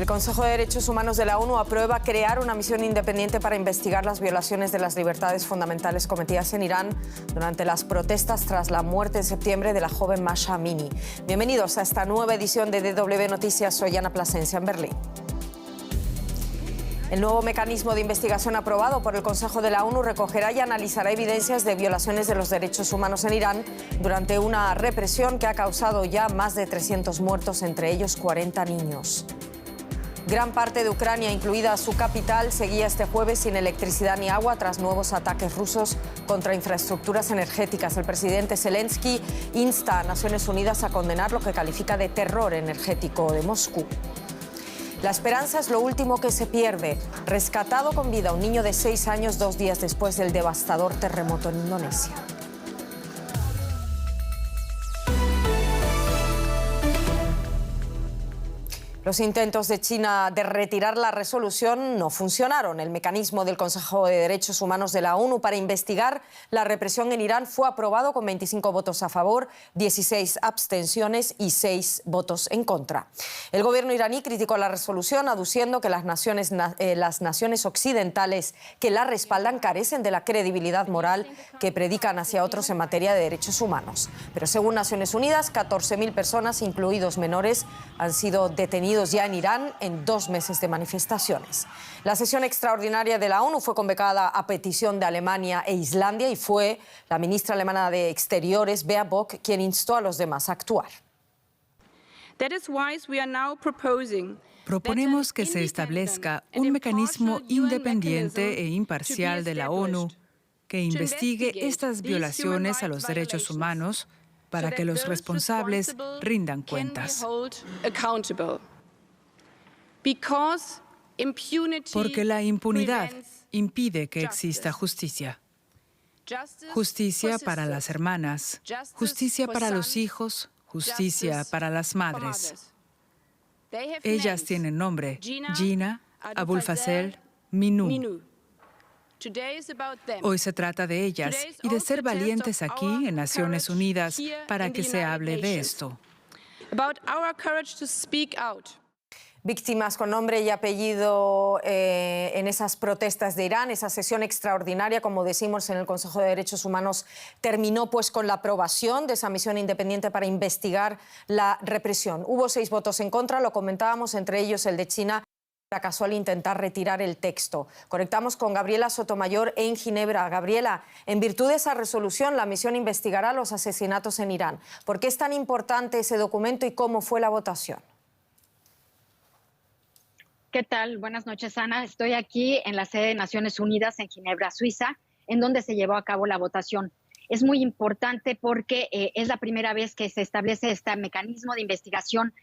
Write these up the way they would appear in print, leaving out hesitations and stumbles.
Consejo de Derechos Humanos de la ONU aprueba crear una misión independiente para investigar las violaciones de las libertades fundamentales cometidas en Irán durante las protestas tras la muerte en septiembre de la joven Mahsa Amini. Bienvenidos a esta nueva edición de DW Noticias. Soy Ana Plasencia en Berlín. El nuevo mecanismo de investigación aprobado por el Consejo de la ONU recogerá y analizará evidencias de violaciones de los derechos humanos en Irán durante una represión que ha causado ya más de 300 muertos, entre ellos 40 niños. Gran parte de Ucrania, incluida su capital, seguía este jueves sin electricidad ni agua tras nuevos ataques rusos contra infraestructuras energéticas. El presidente Zelensky insta a Naciones Unidas a condenar lo que califica de terror energético de Moscú. La esperanza es lo último que se pierde. Rescatado con vida un niño de 6 años 2 días después del devastador terremoto en Indonesia. Los intentos de China de retirar la resolución no funcionaron. El mecanismo del Consejo de Derechos Humanos de la ONU para investigar la represión en Irán fue aprobado con 25 votos a favor, 16 abstenciones y 6 votos en contra. El gobierno iraní criticó la resolución aduciendo que las naciones occidentales que la respaldan carecen de la credibilidad moral que predican hacia otros en materia de derechos humanos. Pero según Naciones Unidas, 14.000 personas, incluidos menores, han sido detenidos ya en Irán en 2 meses de manifestaciones. La sesión extraordinaria de la ONU fue convocada a petición de Alemania e Islandia y fue la ministra alemana de Exteriores, Bea Bock, quien instó a los demás a actuar. Proponemos que se establezca un mecanismo independiente e imparcial de la ONU que investigue estas violaciones a los derechos humanos para que los responsables rindan cuentas. Porque la impunidad impide que exista justicia. Justicia para las hermanas, justicia para los hijos, justicia para las madres. Ellas tienen nombre: Gina, Abulfazl, Minú. Hoy se trata de ellas y de ser valientes aquí en Naciones Unidas para que se hable de esto. Víctimas con nombre y apellido en esas protestas de Irán. Esa sesión extraordinaria, como decimos, en el Consejo de Derechos Humanos terminó pues con la aprobación de esa misión independiente para investigar la represión. Hubo 6 votos en contra, lo comentábamos, entre ellos el de China, fracasó al intentar retirar el texto. Conectamos con Gabriela Sotomayor en Ginebra. Gabriela, en virtud de esa resolución, la misión investigará los asesinatos en Irán. ¿Por qué es tan importante ese documento y cómo fue la votación? ¿Qué tal? Buenas noches, Ana. Estoy aquí en la sede de Naciones Unidas en Ginebra, Suiza, en donde se llevó a cabo la votación. Es muy importante porque es la primera vez que se establece este mecanismo de investigación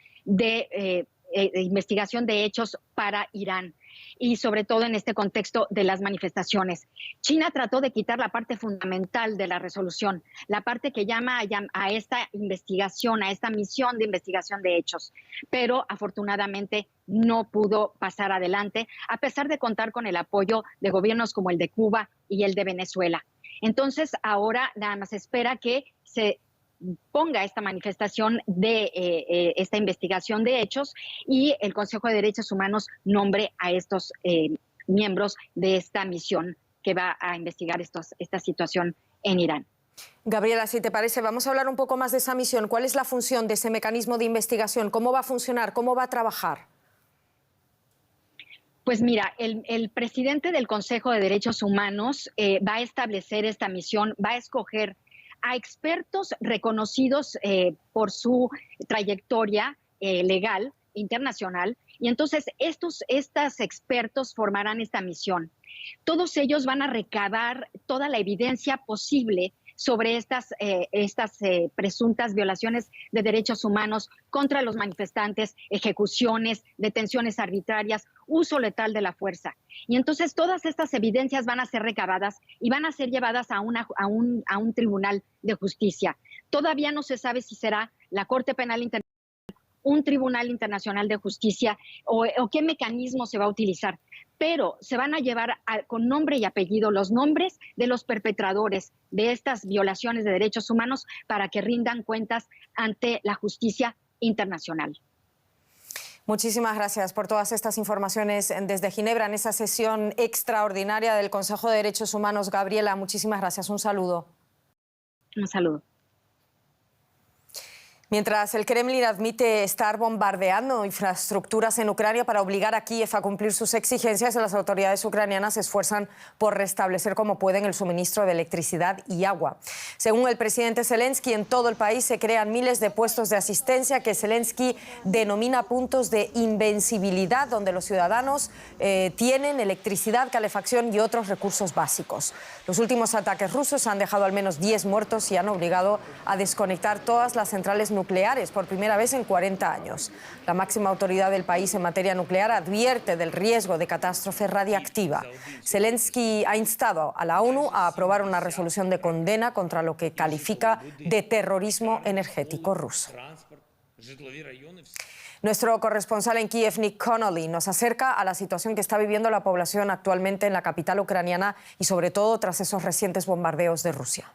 de hechos para Irán, y sobre todo en este contexto de las manifestaciones. China trató de quitar la parte fundamental de la resolución, la parte que llama a esta investigación, a esta misión de investigación de hechos, pero afortunadamente no pudo pasar adelante, a pesar de contar con el apoyo de gobiernos como el de Cuba y el de Venezuela. Entonces, ahora nada más espera que se ponga esta manifestación de esta investigación de hechos y el Consejo de Derechos Humanos nombre a estos miembros de esta misión que va a investigar esta situación en Irán. Gabriela, si te parece, vamos a hablar un poco más de esa misión. ¿Cuál es la función de ese mecanismo de investigación? ¿Cómo va a funcionar? ¿Cómo va a trabajar? Pues mira, el presidente del Consejo de Derechos Humanos va a establecer esta misión, va a escoger a expertos reconocidos por su trayectoria legal internacional, y entonces estos expertos formarán esta misión. Todos ellos van a recabar toda la evidencia posible sobre estas presuntas violaciones de derechos humanos contra los manifestantes, ejecuciones, detenciones arbitrarias, uso letal de la fuerza. Y entonces todas estas evidencias van a ser recabadas y van a ser llevadas a un tribunal de justicia. Todavía no se sabe si será la Corte Penal Internacional, un tribunal internacional de justicia o qué mecanismo se va a utilizar. Pero se van a llevar con nombre y apellido los nombres de los perpetradores de estas violaciones de derechos humanos para que rindan cuentas ante la justicia internacional. Muchísimas gracias por todas estas informaciones desde Ginebra en esa sesión extraordinaria del Consejo de Derechos Humanos. Gabriela, muchísimas gracias. Un saludo. Un saludo. Mientras el Kremlin admite estar bombardeando infraestructuras en Ucrania para obligar a Kiev a cumplir sus exigencias, las autoridades ucranianas se esfuerzan por restablecer como pueden el suministro de electricidad y agua. Según el presidente Zelensky, en todo el país se crean miles de puestos de asistencia que Zelensky denomina puntos de invencibilidad, donde los ciudadanos tienen electricidad, calefacción y otros recursos básicos. Los últimos ataques rusos han dejado al menos 10 muertos y han obligado a desconectar todas las centrales nucleares por primera vez en 40 años. La máxima autoridad del país en materia nuclear advierte del riesgo de catástrofe radiactiva. Zelensky ha instado a la ONU a aprobar una resolución de condena contra lo que califica de terrorismo energético ruso. Nuestro corresponsal en Kiev, Nick Connolly, nos acerca a la situación que está viviendo la población actualmente en la capital ucraniana y sobre todo tras esos recientes bombardeos de Rusia.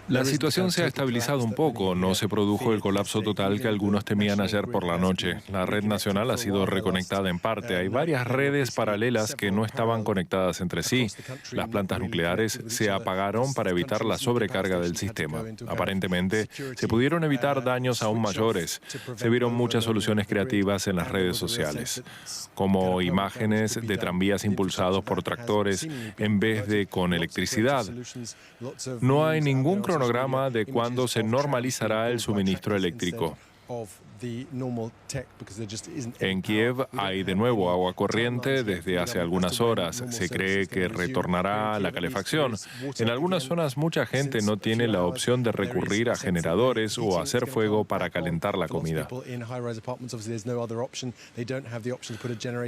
La situación se ha estabilizado un poco, no se produjo el colapso total que algunos temían ayer por la noche. La red nacional ha sido reconectada en parte. Hay varias redes paralelas que no estaban conectadas entre sí. Las plantas nucleares se apagaron para evitar la sobrecarga del sistema. Aparentemente, se pudieron evitar daños aún mayores. Se vieron muchas soluciones creativas en las redes sociales, como imágenes de tranvías impulsados por tractores en vez de con electricidad. No hay ningún cronograma de cuándo se normalizará el suministro eléctrico. En Kiev hay de nuevo agua corriente desde hace algunas horas. Se cree que retornará la calefacción. En algunas zonas mucha gente no tiene la opción de recurrir a generadores o hacer fuego para calentar la comida.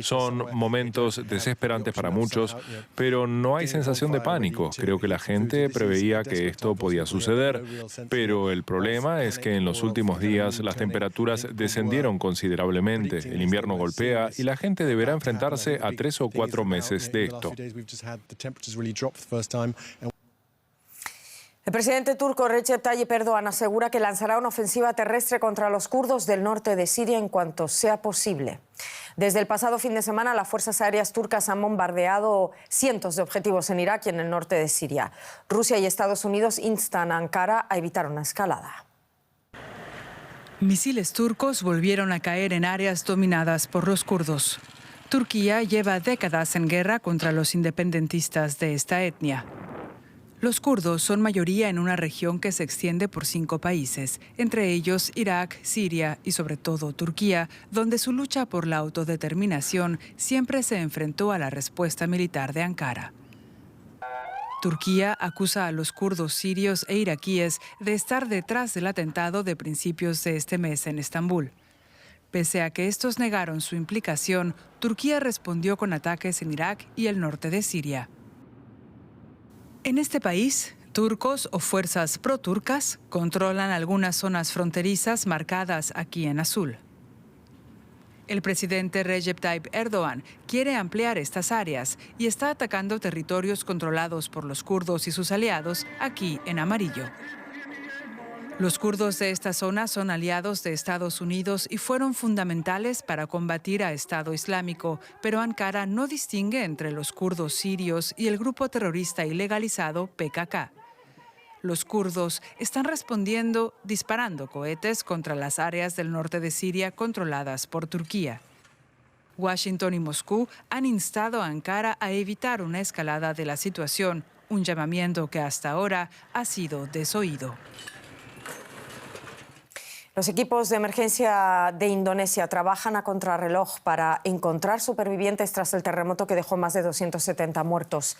Son momentos desesperantes para muchos, pero no hay sensación de pánico. Creo que la gente preveía que esto podía suceder, pero el problema es que en los últimos días las temperaturas descendieron considerablemente. El invierno golpea y la gente deberá enfrentarse a 3 o 4 meses de esto. El presidente turco Recep Tayyip Erdogan asegura que lanzará una ofensiva terrestre contra los kurdos del norte de Siria en cuanto sea posible. Desde el pasado fin de semana, las fuerzas aéreas turcas han bombardeado cientos de objetivos en Irak y en el norte de Siria. Rusia y Estados Unidos instan a Ankara a evitar una escalada. Misiles turcos volvieron a caer en áreas dominadas por los kurdos. Turquía lleva décadas en guerra contra los independentistas de esta etnia. Los kurdos son mayoría en una región que se extiende por 5 países, entre ellos Irak, Siria y sobre todo Turquía, donde su lucha por la autodeterminación siempre se enfrentó a la respuesta militar de Ankara. Turquía acusa a los kurdos sirios e iraquíes de estar detrás del atentado de principios de este mes en Estambul. Pese a que estos negaron su implicación, Turquía respondió con ataques en Irak y el norte de Siria. En este país, turcos o fuerzas proturcas controlan algunas zonas fronterizas marcadas aquí en azul. El presidente Recep Tayyip Erdogan quiere ampliar estas áreas y está atacando territorios controlados por los kurdos y sus aliados aquí en amarillo. Los kurdos de esta zona son aliados de Estados Unidos y fueron fundamentales para combatir a Estado Islámico, pero Ankara no distingue entre los kurdos sirios y el grupo terrorista ilegalizado PKK. Los kurdos están respondiendo disparando cohetes contra las áreas del norte de Siria controladas por Turquía. Washington y Moscú han instado a Ankara a evitar una escalada de la situación, un llamamiento que hasta ahora ha sido desoído. Los equipos de emergencia de Indonesia trabajan a contrarreloj para encontrar supervivientes tras el terremoto que dejó más de 270 muertos.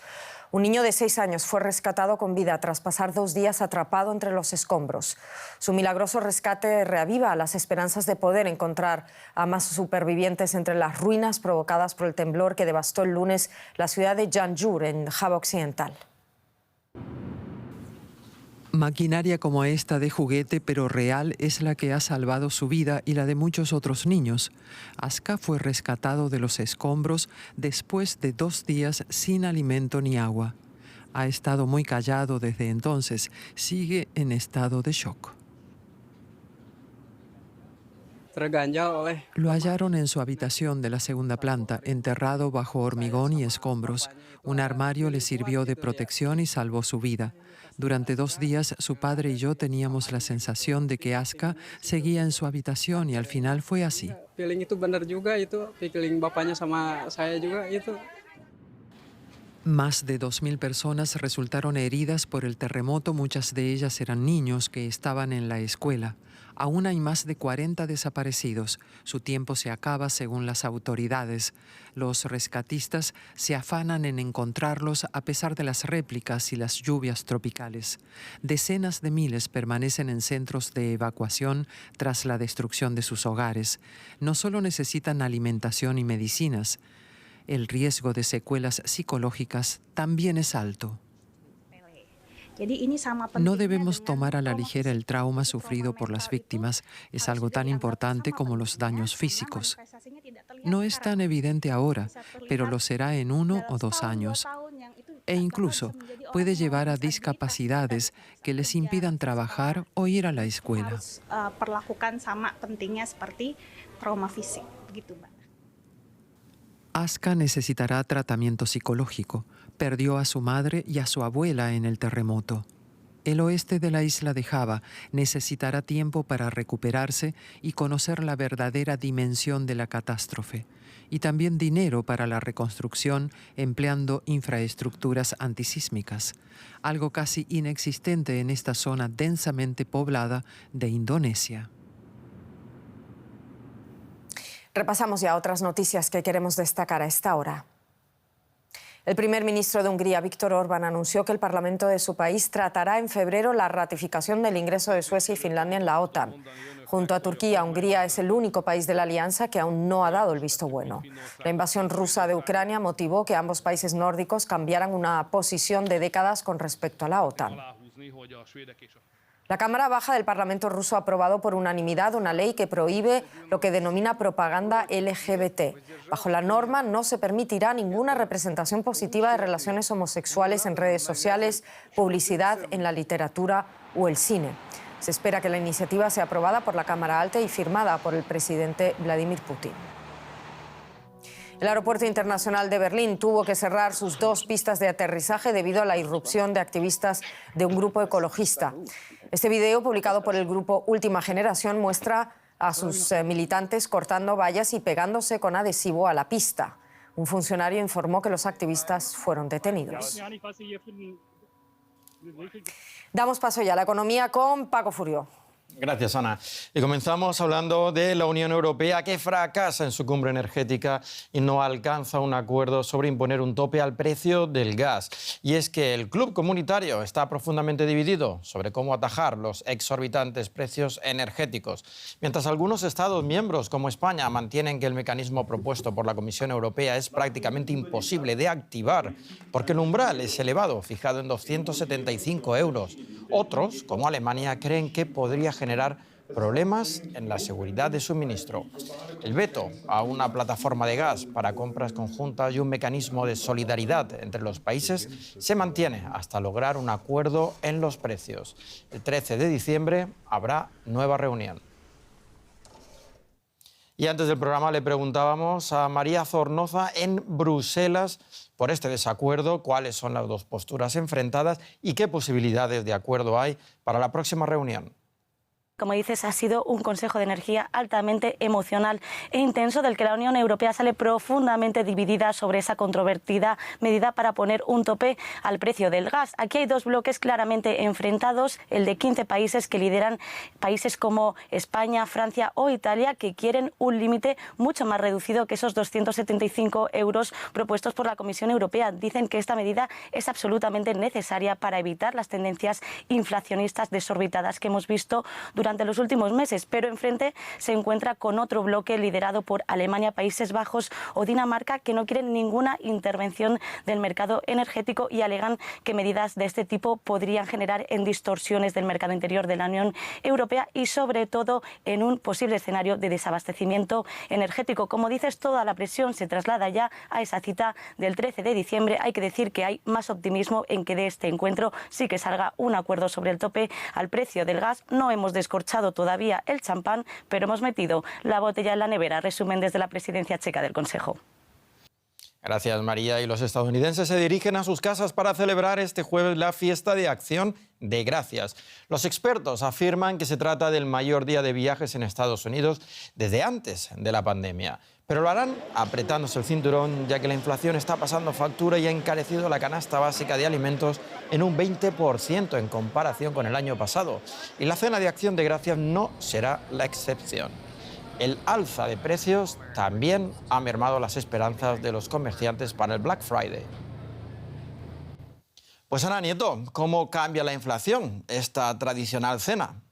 Un niño de 6 años fue rescatado con vida tras pasar 2 días atrapado entre los escombros. Su milagroso rescate reaviva las esperanzas de poder encontrar a más supervivientes entre las ruinas provocadas por el temblor que devastó el lunes la ciudad de Cianjur, en Java Occidental. Maquinaria como esta de juguete pero real es la que ha salvado su vida y la de muchos otros niños. Aska fue rescatado de los escombros después de 2 días sin alimento ni agua. Ha estado muy callado desde entonces, sigue en estado de shock. Lo hallaron en su habitación de la segunda planta, enterrado bajo hormigón y escombros. Un armario le sirvió de protección y salvó su vida. Durante 2 días, su padre y yo teníamos la sensación de que Aska seguía en su habitación y al final fue así. Más de 2.000 personas resultaron heridas por el terremoto, muchas de ellas eran niños que estaban en la escuela. Aún hay más de 40 desaparecidos. Su tiempo se acaba según las autoridades. Los rescatistas se afanan en encontrarlos a pesar de las réplicas y las lluvias tropicales. Decenas de miles permanecen en centros de evacuación tras la destrucción de sus hogares. No solo necesitan alimentación y medicinas, el riesgo de secuelas psicológicas también es alto. No debemos tomar a la ligera el trauma sufrido por las víctimas. Es algo tan importante como los daños físicos. No es tan evidente ahora, pero lo será en 1 o 2 años. E incluso puede llevar a discapacidades que les impidan trabajar o ir a la escuela. Aska necesitará tratamiento psicológico. Perdió a su madre y a su abuela en el terremoto. El oeste de la isla de Java necesitará tiempo para recuperarse y conocer la verdadera dimensión de la catástrofe. Y también dinero para la reconstrucción empleando infraestructuras antisísmicas, algo casi inexistente en esta zona densamente poblada de Indonesia. Repasamos ya otras noticias que queremos destacar a esta hora. El primer ministro de Hungría, Viktor Orbán, anunció que el Parlamento de su país tratará en febrero la ratificación del ingreso de Suecia y Finlandia en la OTAN. Junto a Turquía, Hungría es el único país de la alianza que aún no ha dado el visto bueno. La invasión rusa de Ucrania motivó que ambos países nórdicos cambiaran una posición de décadas con respecto a la OTAN. La Cámara Baja del Parlamento ruso ha aprobado por unanimidad una ley que prohíbe lo que denomina propaganda LGBT. Bajo la norma no se permitirá ninguna representación positiva de relaciones homosexuales en redes sociales, publicidad en la literatura o el cine. Se espera que la iniciativa sea aprobada por la Cámara Alta y firmada por el presidente Vladimir Putin. El aeropuerto internacional de Berlín tuvo que cerrar sus 2 pistas de aterrizaje debido a la irrupción de activistas de un grupo ecologista. Este video, publicado por el grupo Última Generación, muestra a sus militantes cortando vallas y pegándose con adhesivo a la pista. Un funcionario informó que los activistas fueron detenidos. Damos paso ya a la economía con Paco Furió. Gracias, Ana. Y comenzamos hablando de la Unión Europea, que fracasa en su cumbre energética y no alcanza un acuerdo sobre imponer un tope al precio del gas. Y es que el club comunitario está profundamente dividido sobre cómo atajar los exorbitantes precios energéticos. Mientras algunos Estados miembros, como España, mantienen que el mecanismo propuesto por la Comisión Europea es prácticamente imposible de activar, porque el umbral es elevado, fijado en 275 euros. Otros, como Alemania, creen que podría generar problemas en la seguridad de suministro. El veto a una plataforma de gas para compras conjuntas y un mecanismo de solidaridad entre los países se mantiene hasta lograr un acuerdo en los precios. El 13 de diciembre habrá nueva reunión. Y antes del programa le preguntábamos a María Zornoza en Bruselas por este desacuerdo, cuáles son las 2 posturas enfrentadas y qué posibilidades de acuerdo hay para la próxima reunión. Como dices, ha sido un Consejo de Energía altamente emocional e intenso del que la Unión Europea sale profundamente dividida sobre esa controvertida medida para poner un tope al precio del gas. Aquí hay 2 bloques claramente enfrentados, el de 15 países que lideran países como España, Francia o Italia, que quieren un límite mucho más reducido que esos 275 euros propuestos por la Comisión Europea. Dicen que esta medida es absolutamente necesaria para evitar las tendencias inflacionistas desorbitadas que hemos visto durante los últimos meses, pero enfrente se encuentra con otro bloque liderado por Alemania, Países Bajos o Dinamarca, que no quieren ninguna intervención del mercado energético y alegan que medidas de este tipo podrían generar en distorsiones del mercado interior de la Unión Europea y sobre todo en un posible escenario de desabastecimiento energético. Como dices, toda la presión se traslada ya a esa cita del 13 de diciembre. Hay que decir que hay más optimismo en que de este encuentro sí que salga un acuerdo sobre el tope al precio del gas. No hemos descortado descorchado todavía el champán, pero hemos metido la botella en la nevera. Resumen desde la presidencia checa del Consejo. Gracias, María. Y los estadounidenses se dirigen a sus casas para celebrar este jueves la fiesta de Acción de Gracias. Los expertos afirman que se trata del mayor día de viajes en Estados Unidos desde antes de la pandemia. Pero lo harán apretándose el cinturón, ya que la inflación está pasando factura y ha encarecido la canasta básica de alimentos en un 20% en comparación con el año pasado. Y la cena de Acción de Gracias no será la excepción. El alza de precios también ha mermado las esperanzas de los comerciantes para el Black Friday. Pues Ana Nieto, ¿cómo cambia la inflación esta tradicional cena?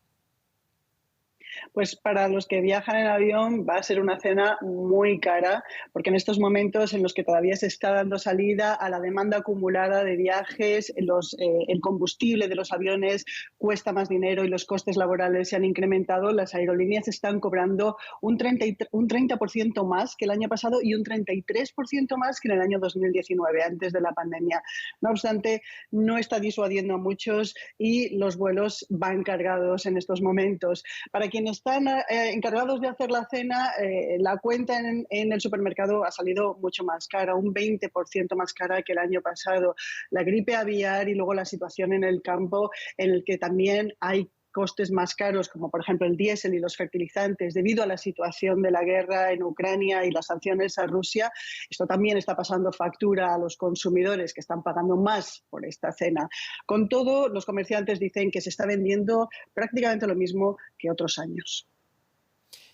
Pues para los que viajan en avión va a ser una cena muy cara, porque en estos momentos en los que todavía se está dando salida a la demanda acumulada de viajes, el combustible de los aviones cuesta más dinero y los costes laborales se han incrementado, las aerolíneas están cobrando un 30% más que el año pasado y un 33% más que en el año 2019, antes de la pandemia. No obstante, no está disuadiendo a muchos y los vuelos van cargados en estos momentos. Para quienes están encargados de hacer la cena, la cuenta en el supermercado ha salido mucho más cara, un 20% más cara que el año pasado. La gripe aviar y luego la situación en el campo, en el que también hay costes más caros, como por ejemplo el diésel y los fertilizantes, debido a la situación de la guerra en Ucrania y las sanciones a Rusia. Esto también está pasando factura a los consumidores, que están pagando más por esta cena. Con todo, los comerciantes dicen que se está vendiendo prácticamente lo mismo que otros años.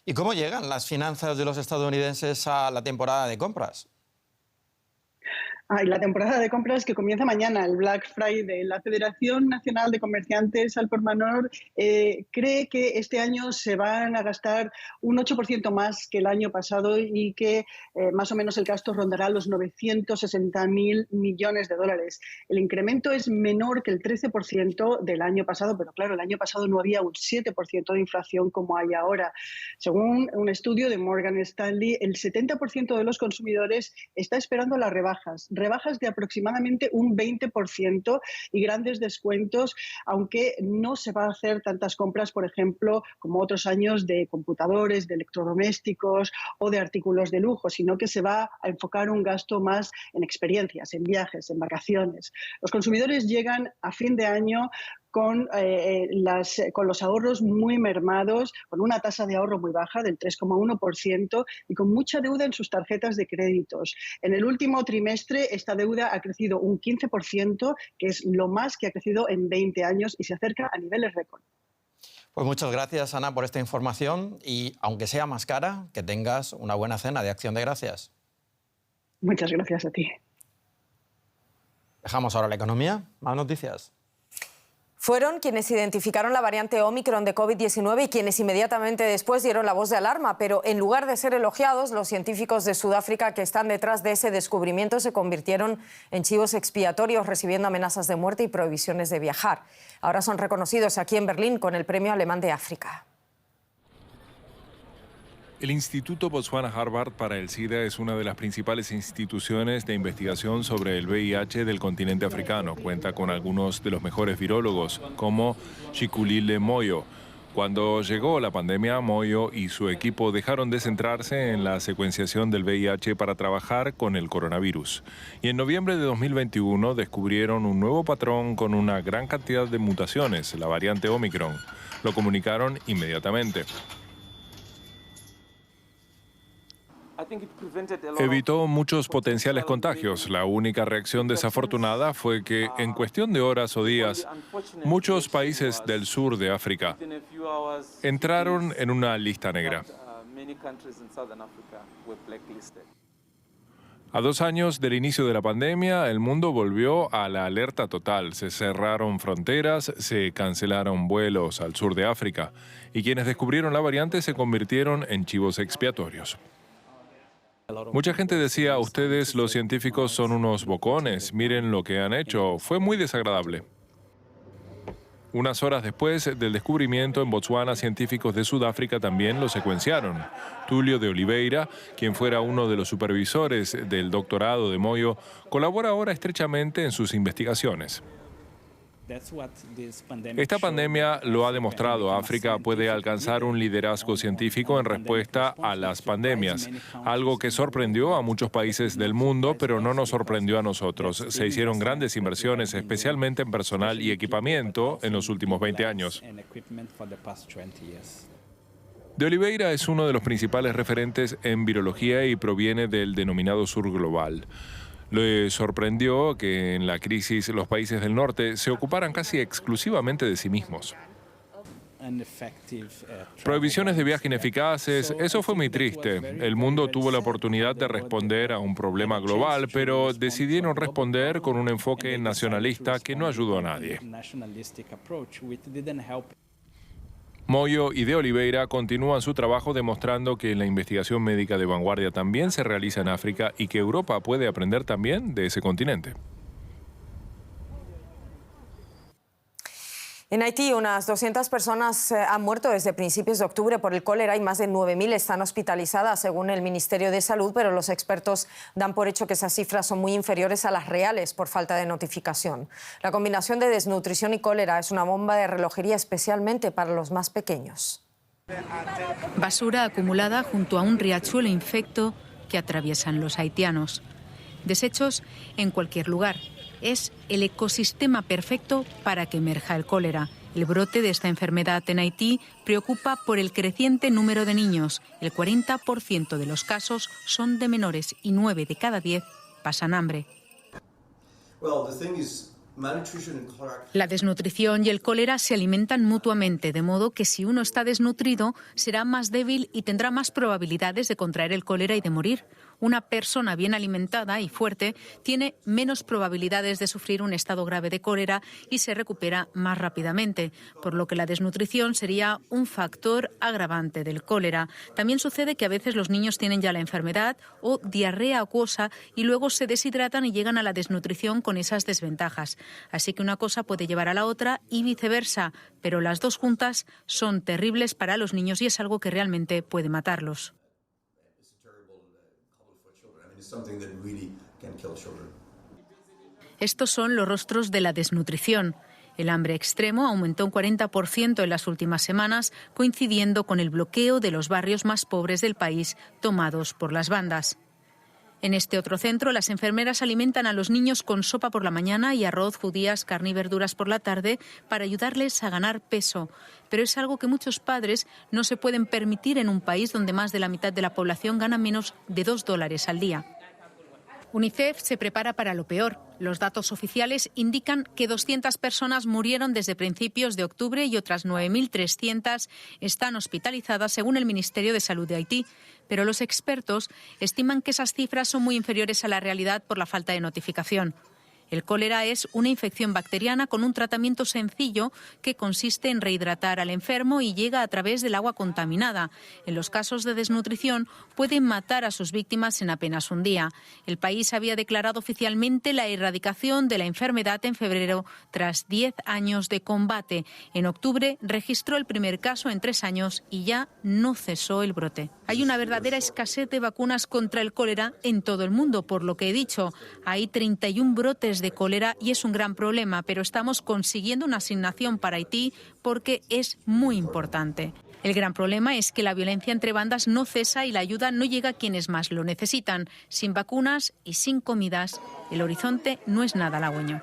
¿Y cómo llegan las finanzas de los estadounidenses a la temporada de compras? Y la temporada de compras que comienza mañana, el Black Friday. La Federación Nacional de Comerciantes al por menor cree que este año se van a gastar un 8% más que el año pasado y que más o menos el gasto rondará los 960.000 millones de dólares. El incremento es menor que el 13% del año pasado, pero claro, el año pasado no había un 7% de inflación como hay ahora. Según un estudio de Morgan Stanley, el 70% de los consumidores está esperando las rebajas de aproximadamente un 20% y grandes descuentos, aunque no se va a hacer tantas compras, por ejemplo, como otros años de computadores, de electrodomésticos o de artículos de lujo, sino que se va a enfocar un gasto más en experiencias, en viajes, en vacaciones. Los consumidores llegan a fin de año con los ahorros muy mermados, con una tasa de ahorro muy baja del 3,1% y con mucha deuda en sus tarjetas de créditos. En el último trimestre esta deuda ha crecido un 15%, que es lo más que ha crecido en 20 años y se acerca a niveles récord. Pues muchas gracias, Ana, por esta información y, aunque sea más cara, que tengas una buena cena de Acción de Gracias. Muchas gracias a ti. Dejamos ahora la economía. Más noticias. Fueron quienes identificaron la variante Omicron de COVID-19 y quienes inmediatamente después dieron la voz de alarma, pero en lugar de ser elogiados, los científicos de Sudáfrica que están detrás de ese descubrimiento se convirtieron en chivos expiatorios, recibiendo amenazas de muerte y prohibiciones de viajar. Ahora son reconocidos aquí en Berlín con el Premio Alemán de África. El Instituto Botswana-Harvard para el SIDA es una de las principales instituciones de investigación sobre el VIH del continente africano. Cuenta con algunos de los mejores virólogos, como Shikulile Moyo. Cuando llegó la pandemia, Moyo y su equipo dejaron de centrarse en la secuenciación del VIH para trabajar con el coronavirus. Y en noviembre de 2021 descubrieron un nuevo patrón con una gran cantidad de mutaciones, la variante Omicron. Lo comunicaron inmediatamente. Evitó muchos potenciales contagios. La única reacción desafortunada fue que, en cuestión de horas o días, muchos países del sur de África entraron en una lista negra. A 2 años del inicio de la pandemia, el mundo volvió a la alerta total. Se cerraron fronteras, se cancelaron vuelos al sur de África y quienes descubrieron la variante se convirtieron en chivos expiatorios. Mucha gente decía, ustedes los científicos son unos bocones, miren lo que han hecho. Fue muy desagradable. Unas horas después del descubrimiento en Botswana, científicos de Sudáfrica también lo secuenciaron. Tulio de Oliveira, quien fuera uno de los supervisores del doctorado de Moyo, colabora ahora estrechamente en sus investigaciones. Esta pandemia lo ha demostrado. África puede alcanzar un liderazgo científico en respuesta a las pandemias, algo que sorprendió a muchos países del mundo, pero no nos sorprendió a nosotros. Se hicieron grandes inversiones, especialmente en personal y equipamiento, en los últimos 20 años. De Oliveira es uno de los principales referentes en virología y proviene del denominado Sur Global. Le sorprendió que en la crisis los países del norte se ocuparan casi exclusivamente de sí mismos. Prohibiciones de viaje ineficaces, eso fue muy triste. El mundo tuvo la oportunidad de responder a un problema global, pero decidieron responder con un enfoque nacionalista que no ayudó a nadie. Moyo y de Oliveira continúan su trabajo demostrando que la investigación médica de vanguardia también se realiza en África y que Europa puede aprender también de ese continente. En Haití, unas 200 personas han muerto desde principios de octubre por el cólera y más de 9.000 están hospitalizadas, según el Ministerio de Salud, pero los expertos dan por hecho que esas cifras son muy inferiores a las reales por falta de notificación. La combinación de desnutrición y cólera es una bomba de relojería, especialmente para los más pequeños. Basura acumulada junto a un riachuelo infecto que atraviesan los haitianos. Desechos en cualquier lugar. Es el ecosistema perfecto para que emerja el cólera. El brote de esta enfermedad en Haití preocupa por el creciente número de niños. El 40% de los casos son de menores y 9 de cada 10 pasan hambre. La desnutrición y el cólera se alimentan mutuamente, de modo que si uno está desnutrido, será más débil y tendrá más probabilidades de contraer el cólera y de morir. Una persona bien alimentada y fuerte tiene menos probabilidades de sufrir un estado grave de cólera y se recupera más rápidamente, por lo que la desnutrición sería un factor agravante del cólera. También sucede que a veces los niños tienen ya la enfermedad o diarrea acuosa y luego se deshidratan y llegan a la desnutrición con esas desventajas. Así que una cosa puede llevar a la otra y viceversa, pero las dos juntas son terribles para los niños y es algo que realmente puede matarlos. Estos son los rostros de la desnutrición. El hambre extremo aumentó un 40% en las últimas semanas, coincidiendo con el bloqueo de los barrios más pobres del país tomados por las bandas. En este otro centro, las enfermeras alimentan a los niños con sopa por la mañana y arroz, judías, carne y verduras por la tarde para ayudarles a ganar peso. Pero es algo que muchos padres no se pueden permitir en un país donde más de la mitad de la población gana menos de $2 al día. UNICEF se prepara para lo peor. Los datos oficiales indican que 200 personas murieron desde principios de octubre y otras 9.300 están hospitalizadas, según el Ministerio de Salud de Haití. Pero los expertos estiman que esas cifras son muy inferiores a la realidad por la falta de notificación. El cólera es una infección bacteriana con un tratamiento sencillo que consiste en rehidratar al enfermo y llega a través del agua contaminada. En los casos de desnutrición pueden matar a sus víctimas en apenas un día. El país había declarado oficialmente la erradicación de la enfermedad en febrero tras 10 años de combate. En octubre registró el primer caso en 3 años y ya no cesó el brote. Hay una verdadera escasez de vacunas contra el cólera en todo el mundo, por lo que he dicho. Hay 31 brotes de cólera y es un gran problema, pero estamos consiguiendo una asignación para Haití porque es muy importante. El gran problema es que la violencia entre bandas no cesa y la ayuda no llega a quienes más lo necesitan. Sin vacunas y sin comidas, el horizonte no es nada halagüeño.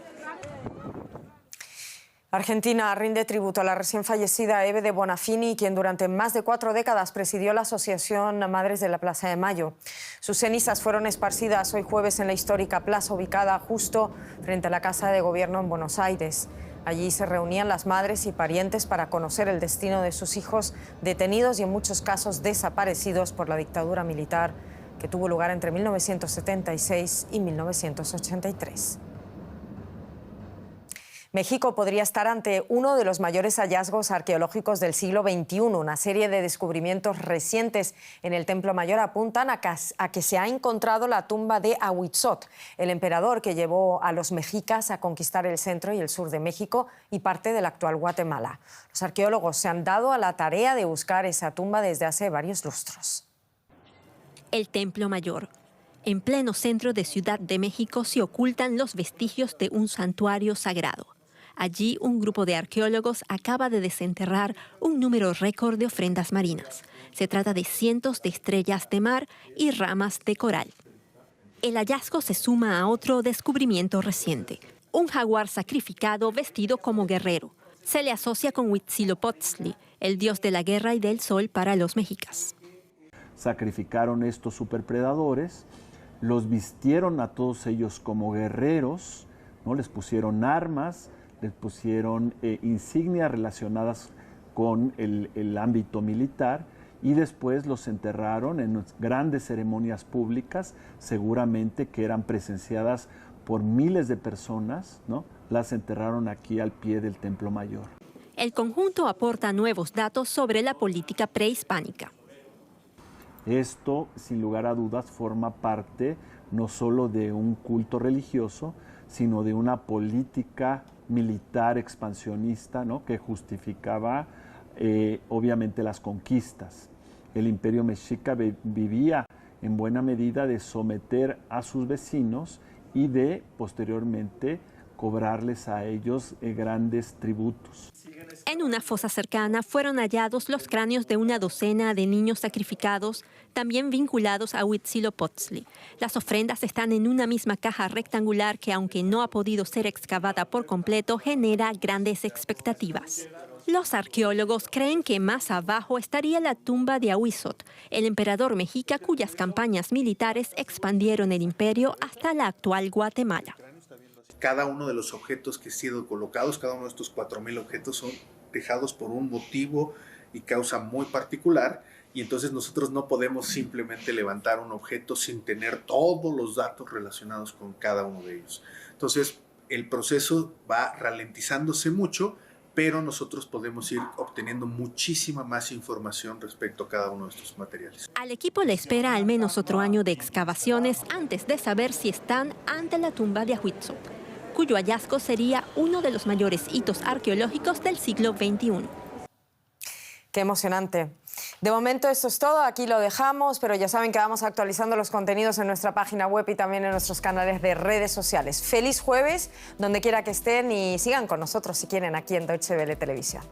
Argentina rinde tributo a la recién fallecida Eve de Bonafini, quien durante más de 4 décadas presidió la Asociación Madres de la Plaza de Mayo. Sus cenizas fueron esparcidas hoy jueves en la histórica plaza ubicada justo frente a la Casa de Gobierno en Buenos Aires. Allí se reunían las madres y parientes para conocer el destino de sus hijos detenidos y en muchos casos desaparecidos por la dictadura militar que tuvo lugar entre 1976 y 1983. México podría estar ante uno de los mayores hallazgos arqueológicos del siglo XXI. Una serie de descubrimientos recientes en el Templo Mayor apuntan a que se ha encontrado la tumba de Ahuitzot, el emperador que llevó a los mexicas a conquistar el centro y el sur de México y parte del actual Guatemala. Los arqueólogos se han dado a la tarea de buscar esa tumba desde hace varios lustros. El Templo Mayor. En pleno centro de Ciudad de México se ocultan los vestigios de un santuario sagrado. Allí, un grupo de arqueólogos acaba de desenterrar un número récord de ofrendas marinas. Se trata de cientos de estrellas de mar y ramas de coral. El hallazgo se suma a otro descubrimiento reciente: un jaguar sacrificado vestido como guerrero. Se le asocia con Huitzilopochtli, el dios de la guerra y del sol para los mexicas. Sacrificaron estos superpredadores, los vistieron a todos ellos como guerreros, ¿no? Les pusieron armas, les pusieron insignias relacionadas con el ámbito militar y después los enterraron en grandes ceremonias públicas, seguramente que eran presenciadas por miles de personas, ¿no? Las enterraron aquí al pie del Templo Mayor. El conjunto aporta nuevos datos sobre la política prehispánica. Esto, sin lugar a dudas, forma parte no solo de un culto religioso, sino de una política militar expansionista, ¿no? Que justificaba obviamente las conquistas. El imperio mexica vivía en buena medida de someter a sus vecinos y de posteriormente cobrarles a ellos grandes tributos. En una fosa cercana fueron hallados los cráneos de una docena de niños sacrificados, también vinculados a Huitzilopochtli. Las ofrendas están en una misma caja rectangular que, aunque no ha podido ser excavada por completo, genera grandes expectativas. Los arqueólogos creen que más abajo estaría la tumba de Ahuizot, el emperador mexica cuyas campañas militares expandieron el imperio hasta la actual Guatemala. Cada uno de los objetos que han sido colocados, cada uno de estos 4,000 objetos son dejados por un motivo y causa muy particular, y entonces nosotros no podemos simplemente levantar un objeto sin tener todos los datos relacionados con cada uno de ellos. Entonces el proceso va ralentizándose mucho, pero nosotros podemos ir obteniendo muchísima más información respecto a cada uno de estos materiales. Al equipo le espera al menos otro año de excavaciones antes de saber si están ante la tumba de Ahuitzot, cuyo hallazgo sería uno de los mayores hitos arqueológicos del siglo XXI. Qué emocionante. De momento esto es todo, aquí lo dejamos, pero ya saben que vamos actualizando los contenidos en nuestra página web y también en nuestros canales de redes sociales. Feliz jueves, donde quiera que estén, y sigan con nosotros si quieren aquí en Deutsche Welle Televisión.